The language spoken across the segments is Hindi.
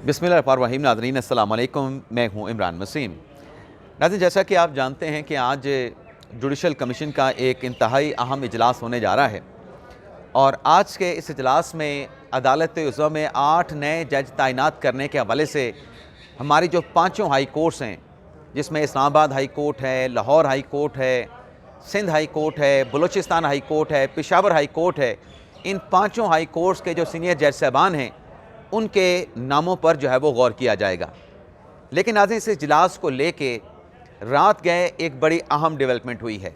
बिस्मिल्लाहिर्रहमानिर्रहीम। नाज़रीन अस्सलाम वालेकुम, मैं हूँ इमरान वसीम। नाज़रीन, जैसा कि आप जानते हैं कि आज जुडिशल कमीशन का एक इंतहाई अहम इजलास होने जा रहा है और आज के इस इजलास में अदालत-ए-इज़्ज़ा में 8 नए जज तैनात करने के हवाले से हमारी जो पाँचों हाई कोर्ट्स हैं, जिसमें इस्लामाबाद हाई कोर्ट है, लाहौर हाई कोर्ट है, सिंध हाई कोर्ट है, बलूचिस्तान हाई कोर्ट है, पेशावर हाई कोर्ट है, इन पाँचों हाई कोर्ट्स के जो सीनियर जज साहबान हैं उनके नामों पर जो है वो गौर किया जाएगा। लेकिन नाज़रीन, इस इजलास को लेके रात गए एक बड़ी अहम डेवलपमेंट हुई है।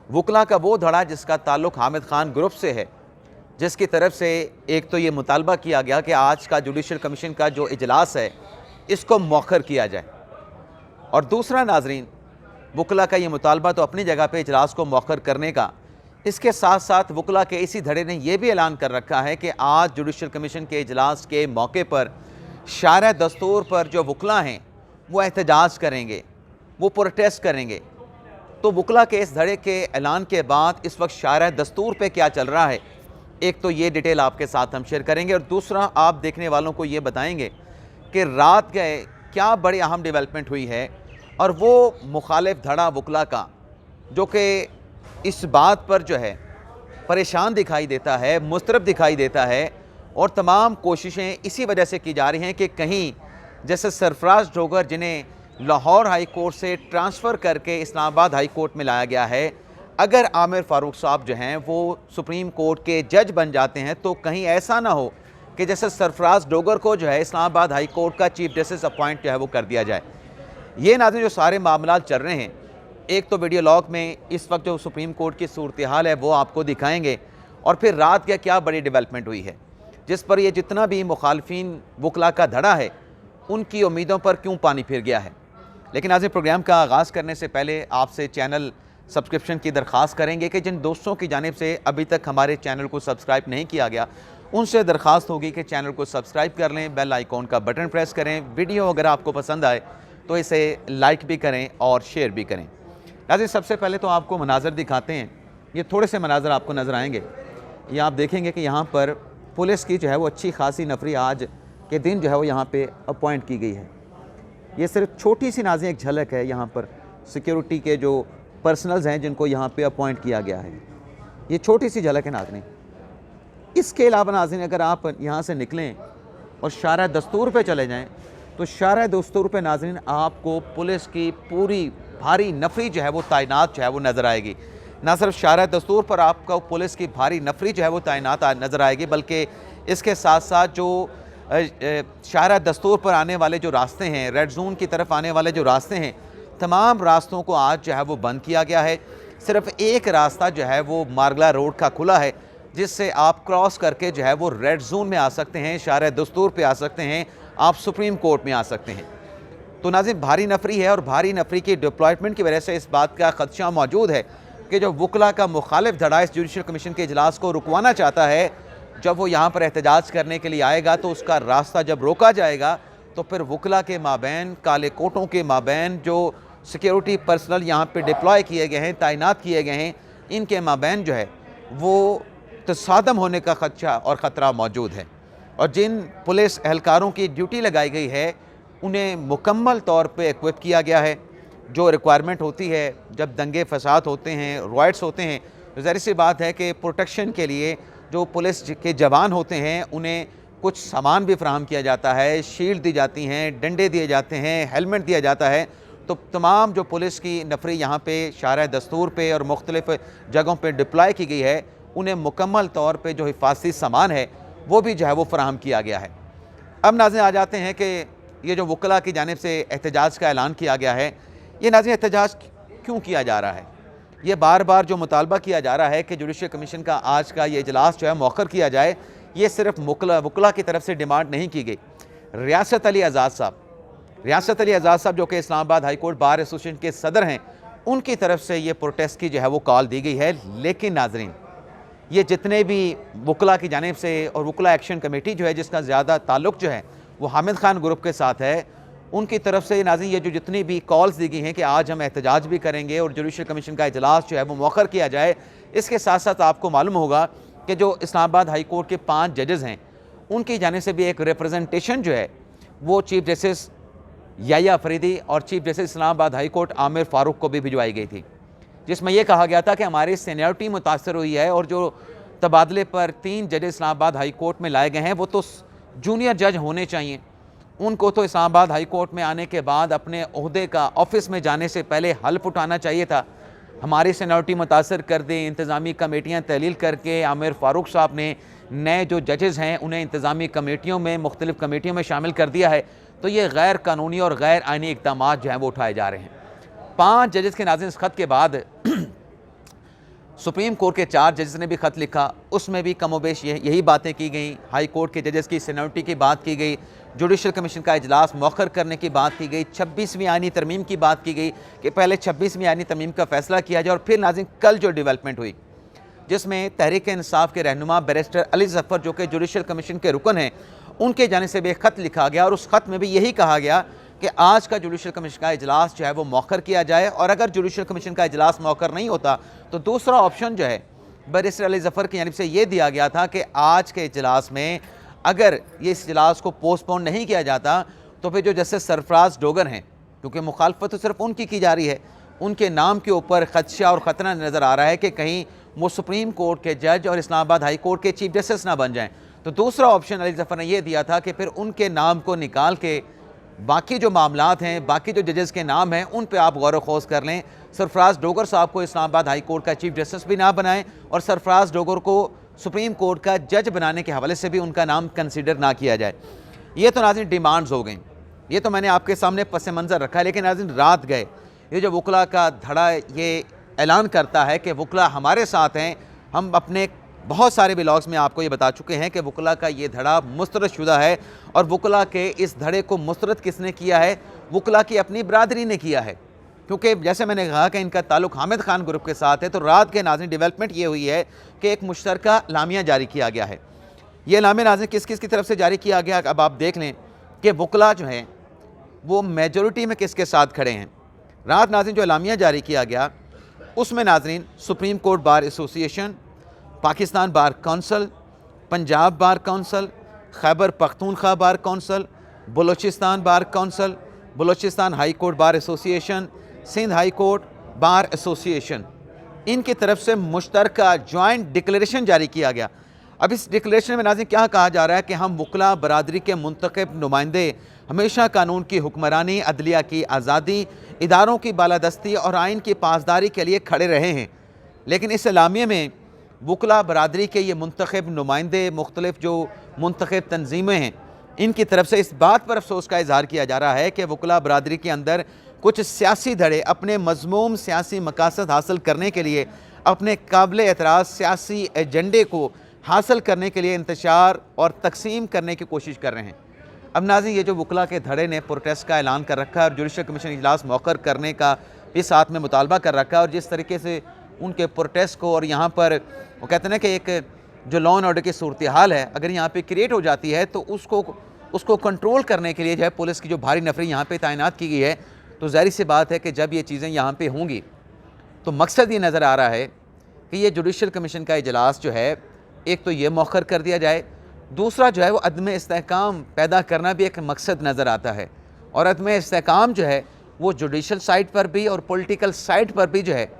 वकला का वो धड़ा जिसका ताल्लुक़ हामिद खान ग्रुप से है, जिसकी तरफ से एक तो ये मुतालबा किया गया कि आज का जुडिशल कमीशन का जो इजलास है इसको मौखर किया जाए, और दूसरा नाज़रीन, वकला का ये मुतालबा तो अपनी जगह पे इजलास को मौखर करने का, इसके साथ साथ वकला के इसी धड़े ने यह भी ऐलान कर रखा है कि आज जुडिशल कमीशन के इजलास के मौके पर शारा दस्तूर पर जो वकला हैं वो एहतजाज करेंगे, वो प्रोटेस्ट करेंगे। तो वकला के इस धड़े के ऐलान के बाद इस वक्त शारा दस्तूर पे क्या चल रहा है, एक तो ये डिटेल आपके साथ हम शेयर करेंगे, और दूसरा आप देखने वालों को ये बताएंगे कि रात गए क्या बड़ी अहम डेवलपमेंट हुई है, और वो मुखालिफ धड़ा वकला का जो कि इस बात पर जो है परेशान दिखाई देता है, मुस्तरब दिखाई देता है, और तमाम कोशिशें इसी वजह से की जा रही हैं कि कहीं जैसे सरफराज डोगर जिन्हें लाहौर हाई कोर्ट से ट्रांसफ़र करके इस्लामाबाद हाई कोर्ट में लाया गया है, अगर आमिर फ़ारूक साहब जो हैं वो सुप्रीम कोर्ट के जज बन जाते हैं तो कहीं ऐसा ना हो कि जैसे सरफराज डोगर को जो है इस्लामाबाद हाई कोर्ट का चीफ जस्टिस अपॉइंट जो है वो कर दिया जाए। ये नाज़रीन जो सारे मामला चल रहे हैं, एक तो वीडियो लॉग में इस वक्त जो सुप्रीम कोर्ट की सूरत हाल है वो आपको दिखाएंगे, और फिर रात क्या क्या बड़ी डेवलपमेंट हुई है जिस पर ये जितना भी मुखालफिन वकला का धड़ा है उनकी उम्मीदों पर क्यों पानी फिर गया है। लेकिन आज प्रोग्राम का आगाज़ करने से पहले आपसे चैनल सब्सक्रिप्शन की दरख्वास्त करेंगे कि जिन दोस्तों की जानिब से अभी तक हमारे चैनल को सब्सक्राइब नहीं किया गया उनसे दरख्वास्त होगी कि चैनल को सब्सक्राइब कर लें, बेल आइकॉन का बटन प्रेस करें, वीडियो अगर आपको पसंद आए तो इसे लाइक भी करें और शेयर भी करें। नाज़रीन, सबसे पहले तो आपको मनाज़र दिखाते हैं। ये थोड़े से मनाज़र आपको नज़र आएंगे। ये आप देखेंगे कि यहाँ पर पुलिस की जो है वो अच्छी खासी नफरी आज के दिन जो है वो यहाँ पे अपॉइंट की गई है। ये सिर्फ छोटी सी नाज़रीन एक झलक है यहाँ पर सिक्योरिटी के जो पर्सनल्स हैं जिनको यहाँ पे अपॉइंट किया गया है। ये छोटी सी झलक है नाज़रीन। इसके अलावा नाज़रीन, अगर आप यहाँ से निकलें और शारा दस्तूर पे चले जाएँ तो शारा दस्तूर पे नाज़रीन आपको पुलिस की पूरी भारी नफरी जो है वो तैनात जो है वो नज़र आएगी। ना सिर्फ शारा दस्तूर पर आपको पुलिस की भारी नफरी जो है वो तैनात नज़र आएगी, बल्कि इसके साथ साथ जो शारा दस्तूर पर आने वाले जो रास्ते हैं, रेड जोन की तरफ आने वाले जो रास्ते हैं, तमाम रास्तों को आज जो है वो बंद किया गया है। सिर्फ एक रास्ता जो है वो मारगला रोड का खुला है, जिससे आप क्रॉस करके जो है वो रेड जोन में आ सकते हैं, शारा दस्तूर पर आ सकते हैं, आप सुप्रीम कोर्ट में आ सकते हैं। तो नाज़रीन, भारी नफरी है, और भारी नफरी की डिप्लॉयमेंट की वजह से इस बात का खदशा मौजूद है कि जो वकला का मुखालिफ धड़ा इस जुडिशल कमीशन के इजलास को रुकवाना चाहता है, जब वो यहाँ पर एहतजाज करने के लिए आएगा तो उसका रास्ता जब रोका जाएगा तो फिर वकला के माबैन, काले कोटों के माबैन जो सिक्योरिटी पर्सनल यहाँ पर डिप्लॉय किए गए हैं, तैनात किए गए हैं, इनके माबैन जो है वो तसादम होने का खदशा और ख़तरा मौजूद है। और जिन पुलिस एहलकारों की ड्यूटी लगाई गई है उन्हें मुकम्मल तौर पे इक्विप किया गया है। जो रिक्वायरमेंट होती है जब दंगे फसाद होते हैं, रॉयट्स होते हैं, तो ज़ाहिर सी बात है कि प्रोटेक्शन के लिए जो पुलिस के जवान होते हैं उन्हें कुछ सामान भी फराहम किया जाता है, शील्ड दी जाती हैं, डंडे दिए जाते हैं, हेलमेट दिया जाता है। तो तमाम जो पुलिस की नफरी यहाँ पे शारा दस्तूर पे और मुख्तलिफ़ जगहों पे डिप्लॉय की गई है, उन्हें मुकम्मल तौर पे जो हिफाजती सामान है वो भी जो है वो फराहम किया गया है। अब नाज़रीन आ जाते हैं कि ये जो वकला की जानिब से एहतजाज का ऐलान किया गया है, ये नाज़रीन एहतजाज क्यों किया जा रहा है? ये बार बार जो मुतालबा किया जा रहा है कि जुडिशल कमीशन का आज का ये इजलास जो है मौखर किया जाए, ये सिर्फ वकला की तरफ से डिमांड नहीं की गई। रियासत अली आज़ाद साहब जो कि Islamabad high court bar association के सदर हैं, उनकी तरफ से ये प्रोटेस्ट की जो है वो कॉल दी गई है। लेकिन नाज़रीन, ये जितने भी वकला की जानिब से और वकला एक्शन कमेटी जो है जिसका ज़्यादा ताल्लुक़ जो है वो हामिद खान ग्रुप के साथ है, उनकी तरफ से नाज़रीन ये जो जितनी भी कॉल्स दी गई हैं कि आज हम एहतजाज भी करेंगे और जुडिशल कमीशन का इजलास जो है वो मौखर किया जाए, इसके साथ साथ आपको मालूम होगा कि जो इस्लामाबाद हाई कोर्ट के 5 जजेज़ हैं उनकी जानिब से भी एक रिप्रेजेंटेशन जो है वो चीफ जस्टिस याया अफरीदी और chief justice Islamabad high court Aamir Farooq को भी भिजवाई गई थी, जिसमें यह कहा गया था कि हमारी सीनियरिटी मुतासर हुई है और जो तबादले पर 3 जजेस इस्लामाबाद हाई कोर्ट में लाए गए हैं वो तो जूनियर जज होने चाहिए, उनको तो इस्लामाबाद हाई कोर्ट में आने के बाद अपने ओहदे का ऑफिस में जाने से पहले हल्फ उठाना चाहिए था। हमारी सीनियरिटी मुतासर कर दी, इंतज़ामी कमेटियाँ तहलील करके आमिर फारूक साहब ने नए जो जजेज़ हैं उन्हें इंतज़ामी कमेटियों में, मुख्तलिफ़ कमेटियों में शामिल कर दिया है। तो ये गैर कानूनी और गैर आइनी इक़दाम जो हैं वो उठाए जा रहे हैं। 5 जजेस के नाज़िम इस ख़त के बाद सुप्रीम कोर्ट के 4 जजेस ने भी ख़त लिखा, उसमें भी कमोबेश यही बातें की गई। हाई कोर्ट के जजेस की सीनियरिटी की बात की गई, जुडिशल कमीशन का इजलास मौखर करने की बात की गई, 26वीं आईनी तरमीम की बात की गई कि पहले 26वीं आईनी तरमीम का फैसला किया जाए। और फिर नाज़िम कल जो डेवलपमेंट हुई जिसमें तहरीक इंसाफ के रहनुमा बैरिस्टर अली ज़फ़र जो कि जुडिशल कमीशन के रुकन हैं, उनके जाने से भी एक ख़त लिखा गया और उस ख़त में भी यही कहा गया कि आज का जुडिशल कमीशन का इजलास जो है वो मौखर किया जाए, और अगर जुडिशल कमीशन का इजलास मौखर नहीं होता तो दूसरा ऑप्शन जो है बैरिस्टर अली ज़फ़र की जानिब से ये दिया गया था कि आज के इजलास में अगर ये इस इजलास को पोस्टपोन नहीं किया जाता तो फिर जो जस्टिस सरफराज डोगर हैं, क्योंकि मुखालफत तो सिर्फ उनकी की जा रही है, उनके नाम के ऊपर खदशा और ख़तरा नज़र आ रहा है कि कहीं वो सुप्रीम कोर्ट के जज और इस्लामाबाद हाई कोर्ट के चीफ जस्टिस ना बन जाएं। तो दूसरा ऑप्शन अली ज़फ़र ने यह दिया था कि फिर उनके नाम को निकाल के बाकी जो मामलात हैं, बाकी जो जजेस के नाम हैं, उन पे आप गौर खोज कर लें। सरफराज डोगर साहब को इस्लामाबाद हाई कोर्ट का चीफ जस्टिस भी ना बनाएं और सरफराज डोगर को सुप्रीम कोर्ट का जज बनाने के हवाले से भी उनका नाम कंसीडर ना किया जाए। ये तो नाज़रीन डिमांड्स हो गई, ये तो मैंने आपके सामने पस मंज़र रखा है। लेकिन नाज़रीन रात गए ये जो वकला का धड़ा ये ऐलान करता है कि वकला हमारे साथ हैं, हम अपने बहुत सारे ब्लॉग्स में आपको ये बता चुके हैं कि वकला का ये धड़ा मुस्तरद शुदा है। और वकला के इस धड़े को मुस्तरद किसने किया है? वकला की अपनी बरादरी ने किया है, क्योंकि जैसे मैंने कहा कि इनका ताल्लुक हामिद खान ग्रुप के साथ है। तो रात के नाज़रीन डेवलपमेंट ये हुई है कि एक मुश्तरका लामिया जारी किया गया है। ये लामिया नाज़रीन किस किस की तरफ से जारी किया गया, अब आप देख लें कि वकला जो हैं वो मेजॉरिटी में किसके साथ खड़े हैं। रात नाज़रीन जो लामिया जारी किया गया उसमें नाज़रीन supreme court bar association, Pakistan bar council, Punjab bar council, Khyber Pakhtunkhwa bar council, Balochistan bar council, Balochistan high court bar association, Sindh high court bar association, इनकी तरफ से मुश्तरका जॉइंट डिक्लेरेशन जारी किया गया। अब इस डिक्लेरेशन में नाज़रीन क्या कहा जा रहा है कि हम वकला बरादरी के मुंतखब नुमाइंदे हमेशा कानून की हुक्मरानी, अदलिया की आज़ादी, इदारों की बालादस्ती और आइन की पासदारी के लिए खड़े रहे हैं। लेकिन इस एलामिया में वकला बरादरी के ये मुंतखब नुमाइंदे, मुख्तलिफ जो मुंतखब तंजीमें हैं, इनकी तरफ से इस बात पर अफसोस का इजहार किया जा रहा है कि वकला बरादरी के अंदर कुछ सियासी धड़े अपने मज़मूम सियासी मकासद हासिल करने के लिए, अपने काबिल एतराज़ सियासी एजेंडे को हासिल करने के लिए इंतशार और तकसीम करने की कोशिश कर रहे हैं। अब नाज़रीन ये जो वकला के धड़े ने प्रोटेस्ट का ऐलान कर रखा है और जुडिशल कमीशन इजलास मौखर करने का भी साथ में मुतालबा कर रखा है, और जिस तरीके से उनके प्रोटेस्ट को, और यहाँ पर वो कहते हैं ना कि एक जो लॉ एंड ऑर्डर की सूरत हाल है अगर यहाँ पे क्रिएट हो जाती है तो उसको कंट्रोल करने के लिए जो है पुलिस की जो भारी नफरी यहाँ पे तैनात की गई है। तो ज़ाहिर सी बात है कि जब ये चीज़ें यहाँ पे होंगी तो मकसद ये नज़र आ रहा है कि ये जुडिशल कमीशन का इजलास जो है एक तो ये मौखर कर दिया जाए, दूसरा जो है वो अदम इस्तेहकाम पैदा करना भी एक मकसद नज़र आता है। और अदम इस्तेहकाम जो है वो जुडिशल साइड पर भी और पॉलिटिकल साइड पर भी जो है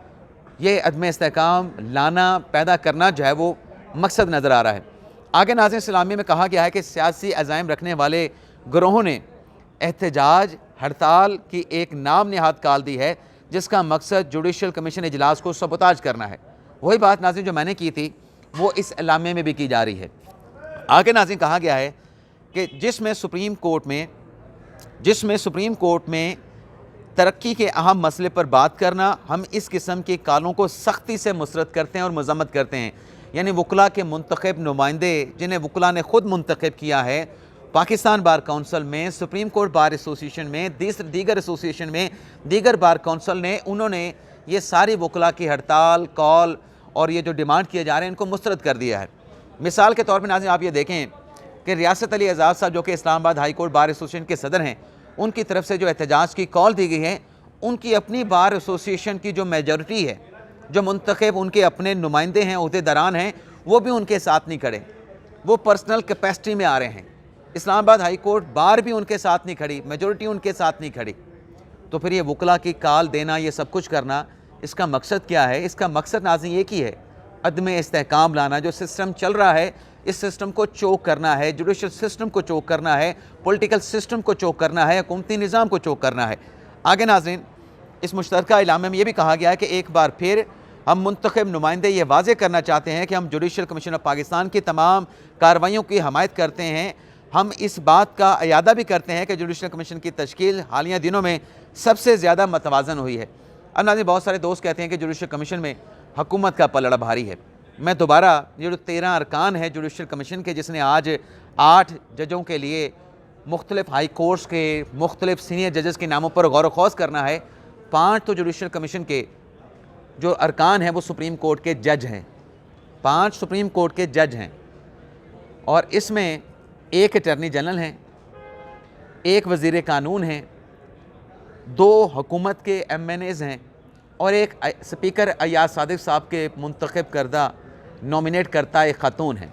ये अदम इस्तेहकाम लाना, पैदा करना जो है वो मकसद नज़र आ रहा है। आगे नाज़रीन इस्लामी में कहा गया है कि सियासी अज़ाइम रखने वाले ग्रोहों ने एहतजाज हड़ताल की एक नाम नहाद काल दी है जिसका मकसद जुडिशल कमीशन इजलास को सबोताज करना है। वही बात नाज़रीन जो मैंने की थी वो इस एलामे में भी की जा रही है। आगे नाज़रीन कहा गया है कि जिसमें सुप्रीम कोर्ट में तरक्की के अहम मसले पर बात करना, हम इस किस्म के कालों को सख्ती से मुसरत करते हैं और मज़म्मत करते हैं। यानी वकला के मुंतखब नुमाइंदे जिन्हें वकला ने ख़ुद मुंतखब किया है, पाकिस्तान बार काउंसिल में, सुप्रीम कोर्ट बार एसोसिएशन में, दीगर एसोसिएशन में, दीगर बार काउंसिल ने, उन्होंने ये सारी वकला की हड़ताल, कॉल और ये जो डिमांड किए जा रहे हैं इनको मुस्तरद कर दिया है। मिसाल के तौर पर नाज़रीन आप ये देखें कि रियासत अली आज़ाद साहब जो कि Islamabad high court bar association के सदर हैं, उनकी तरफ से जो एहतजाज की कॉल दी गई है, उनकी अपनी बार एसोसिएशन की जो मेजॉरिटी है, जो मुंतखब उनके अपने नुमाइंदे हैं, ओहदेदारान हैं, वो भी उनके साथ नहीं खड़े, वो पर्सनल कैपेसिटी में आ रहे हैं। इस्लामाबाद हाई कोर्ट बार भी उनके साथ नहीं खड़ी, मेजॉरिटी उनके साथ नहीं खड़ी। तो फिर ये वकला की कॉल देना, ये सब कुछ करना, इसका मकसद क्या है? इसका मकसद नाज़रीन एक ही है, अदम इस्तेहकाम लाना। जो सिस्टम चल रहा है इस सिस्टम को चोक करना है, जुडिशल सिस्टम को चोक करना है, पॉलिटिकल सिस्टम को चोक करना है, हुकूमती निज़ाम को चोक करना है। आगे नाज़रीन, इस मुश्तरका इलामे में यह भी कहा गया है कि एक बार फिर हम मुंतखब नुमाइंदे ये वाज़े करना चाहते हैं कि हम जुडिशल कमीशन ऑफ पाकिस्तान की तमाम कार्रवाइयों की हमायत करते हैं। हम इस बात का अयादा भी करते हैं कि जुडिशल कमीशन की तश्कील हालिया दिनों में सबसे ज़्यादा मतवाज़न हुई है। अब नाज़रीन, बहुत सारे दोस्त कहते हैं कि जुडिशल कमीशन में हुकूमत का पलड़ा भारी है। मैं दोबारा ये जो 13 अरकान है जुडिशल कमीशन के, जिसने आज 8 जजों के लिए मुख्तलिफ हाई कोर्ट्स के मुख्तलिफ सीनियर जजेस के नामों पर गौर ख़ौस करना है। 5 तो जुडिशल कमीशन के जो अरकान हैं वो सुप्रीम कोर्ट के जज हैं, 5 सुप्रीम कोर्ट के जज हैं, और इसमें एक अटर्नी जनरल हैं, एक वज़ीर कानून हैं, 2 हुकूमत के MNAs हैं और एक स्पीकर अय्याज सादिक साहब के मुंतखब करदा नॉमिनेट करता एक खातून है।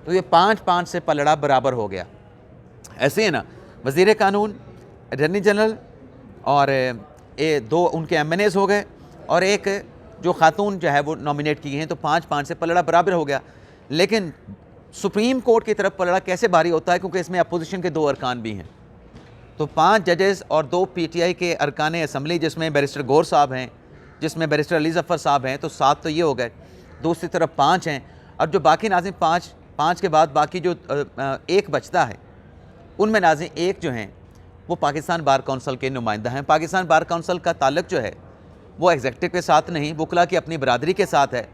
तो ये 5-5 से पलड़ा बराबर हो गया। ऐसे है ना, वज़ीर कानून, अटर्नी जनरल और 2 उनके MNAs हो गए और एक जो खातून जो है वो नॉमिनेट की हैं, तो 5-5 से पलड़ा बराबर हो गया। लेकिन सुप्रीम कोर्ट की तरफ पलड़ा कैसे भारी होता है? क्योंकि इसमें अपोजिशन के 2 अरकान भी हैं। तो 5 जजेस और 2 PTI के अरकान असम्बली, जिसमें बैरिस्टर गौर साहब हैं, जिसमें बैरिस्टर अली ज़फ़र साहब हैं, तो 7 तो ये हो गए। दूसरी तरफ 5 हैं, और जो बाकी नाज़रीन 5 के बाद बाकी जो 1 बचता है, उनमें नाज़रीन 1 जो हैं वो पाकिस्तान बार काउंसिल के नुमाइंदा हैं। पाकिस्तान बार काउंसिल का ताल्लुक जो है वो एग्जेक्टिव के साथ नहीं, वकला की अपनी बरादरी के साथ है।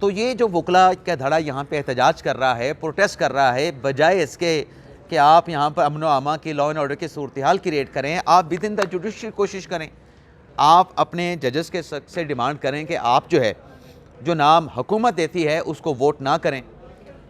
तो ये जो वकला का धड़ा यहाँ पे एहतजाज कर रहा है, प्रोटेस्ट कर रहा है, बजाय इसके कि आप यहाँ पर अमन व अमा की, लॉ एंड ऑर्डर की सूरत हाल क्रिएट करें, आप विद इन द जुडिशरी कोशिश करें। आप अपने जजेस के से डिमांड करें कि आप जो है, जो नाम हुकूमत देती है उसको वोट ना करें,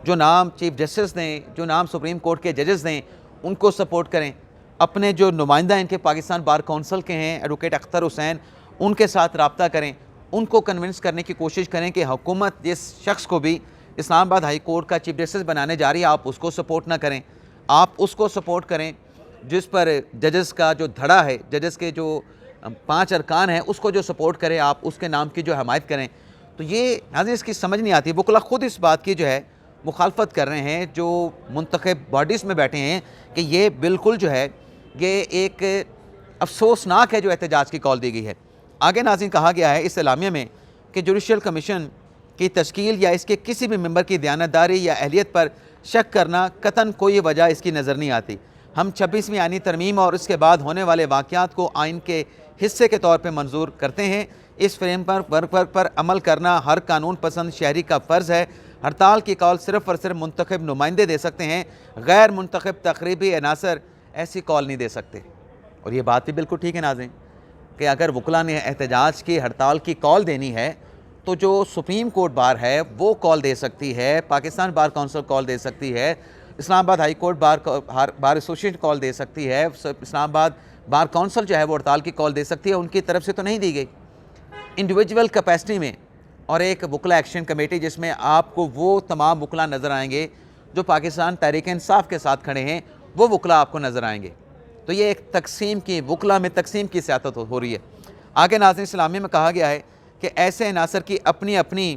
जो नाम चीफ जस्टिस दें, जो नाम सुप्रीम कोर्ट के जजेस दें, उनको सपोर्ट करें। अपने जो नुमाइंदा इनके पाकिस्तान बार काउंसिल के हैं, एडवोकेट अख्तर हुसैन, उनके साथ रब्ता करें, उनको कन्विंस करने की कोशिश करें कि हुकूमत जिस शख्स को भी इस्लामाबाद हाई कोर्ट का चीफ जस्टिस बनाने जा रही है, आप उसको सपोर्ट ना करें, आप उसको सपोर्ट करें जिस पर जजेस का जो धड़ा है, जजेस के जो 5 अरकान हैं, उसको जो सपोर्ट करें, आप उसके नाम की जो हमायत करें। तो ये नाज़रीन इसकी समझ नहीं आती। वकला ख़ुद इस बात की जो है मुखालफत कर रहे हैं, जो मुंतखब बॉडीज़ में बैठे हैं, कि ये बिल्कुल जो है ये एक अफसोसनाक है जो एहतजाज की कॉल दी गई है। आगे नाज़रीन कहा गया है इस एलामिया में कि जुडिशल कमीशन की तश्कील या इसके किसी भी मेंबर की दयानतदारी या अहलियत पर शक करना कतन कोई वजह इसकी नज़र नहीं आती। हम 26वीं आईनी तरमीम और उसके बाद होने वाले वाक़यात को आइन के हिस्से के तौर पर मंजूर करते हैं। इस फ्रेम पर अमल करना हर कानून पसंद शहरी का फ़र्ज़ है। हड़ताल की कॉल सिर्फ़ और सिर्फ मुंतखब नुमाइंदे दे सकते हैं, गैर मुंतखब तकरीबी अनासर ऐसी कॉल नहीं दे सकते। और ये बात भी बिल्कुल ठीक है नाज़रीन कि अगर वकला ने एहतजाज की, हड़ताल की कॉल देनी है, तो जो सुप्रीम कोर्ट बार है वो कॉल दे सकती है, पाकिस्तान बार काउंसिल कॉल दे सकती है, Islamabad high court bar association call दे सकती है, इस्लामाबाद बार काउंसिल जो है वो हड़ताल की कॉल दे सकती है। उनकी तरफ से तो नहीं दी गई। इंडिविजुअल कैपेसिटी में और एक वकला एक्शन कमेटी, जिसमें आपको वो तमाम वकला नज़र आएंगे जो पाकिस्तान तहरीक इंसाफ के साथ खड़े हैं, वो वकला आपको नज़र आएंगे। तो ये एक तकसीम की, वकला में तकसीम की सियासत हो रही है। आगे नाज़रीन इस्लामी में कहा गया है कि ऐसे अनासर की अपनी अपनी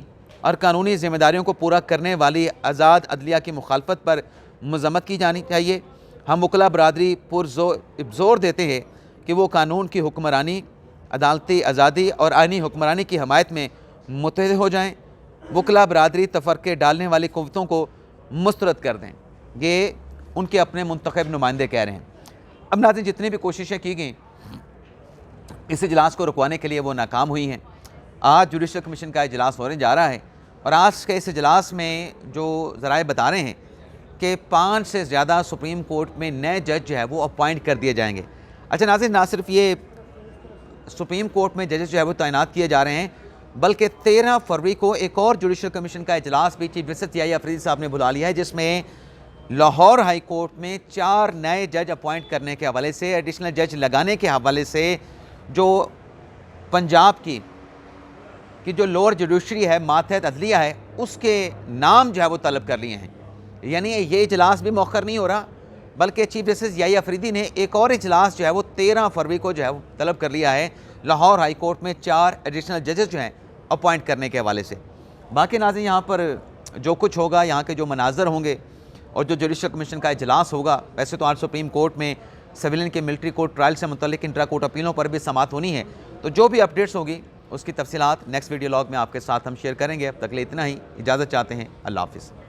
और कानूनी ज़िम्मेदारियों को पूरा करने वाली आज़ाद अदलिया की मुखालफत पर मज़म्मत की जानी चाहिए। हम वकला बरादरी जोर देते हैं कि वो कानून की हुक्मरानी, अदालती आज़ादी और आइनी हुक्मरानी की हमायत में मुत्तहिद हो जाएँ। वकला बरादरी तफरक़े डालने वाली क़ुव्वतों को मुस्तरद कर दें। ये उनके अपने मुंतखब नुमाइंदे कह रहे हैं। अब नाज़रीन जितनी भी कोशिशें की गई इस इजलास को रुकवाने के लिए वो नाकाम हुई हैं। आज जुडिशल कमीशन का इजलास होने जा रहा है और आज के इस इजलास में जो ज़राए बता रहे हैं कि 5 से ज़्यादा सुप्रीम कोर्ट में नए जज जो है वो अपॉइंट कर दिए जाएंगे। अच्छा नाज़रीन, ना सिर्फ ये सुप्रीम कोर्ट में जजेस जो है वो तैनात किए जा रहे हैं, बल्कि 13 फरवरी को एक और जुडिशल कमीशन का इजलास भी चीफ जस्टिस याहिया अफरीदी साहब ने बुला लिया है, जिसमें लाहौर हाई कोर्ट में 4 नए जज अपॉइंट करने के हवाले से, एडिशनल जज लगाने के हवाले से जो पंजाब की जो लोअर जुडिशरी है, मातहत अदलिया है, उसके नाम जो है वो तलब कर लिए हैं। यानी ये इजलास भी मौखर नहीं हो रहा, बल्कि चीफ जस्टिस याही अफरीदी ने एक और इजलास जो है वो 13 फरवरी को जो है वो तलब कर लिया है लाहौर हाई कोर्ट में 4 एडिशनल जजेस जो हैं अपॉइंट करने के हवाले से। बाकी नाज़रीन यहाँ पर जो कुछ होगा, यहाँ के जो मनाजर होंगे और जो जुडिशल कमीशन का इजलास होगा, वैसे तो आज सुप्रीम कोर्ट में सिविलियन के मिलिट्री कोर्ट ट्रायल से मुतल्लिक इंट्रा कोर्ट अपीलों पर भी समाअत होनी है। तो जो भी अपडेट्स होगी उसकी तफसीलात नेक्स्ट वीडियो लॉग में आपके साथ हम शेयर करेंगे। अब तक के लिए इतना ही, इजाज़त चाहते हैं। अल्लाह हाफ़िज़।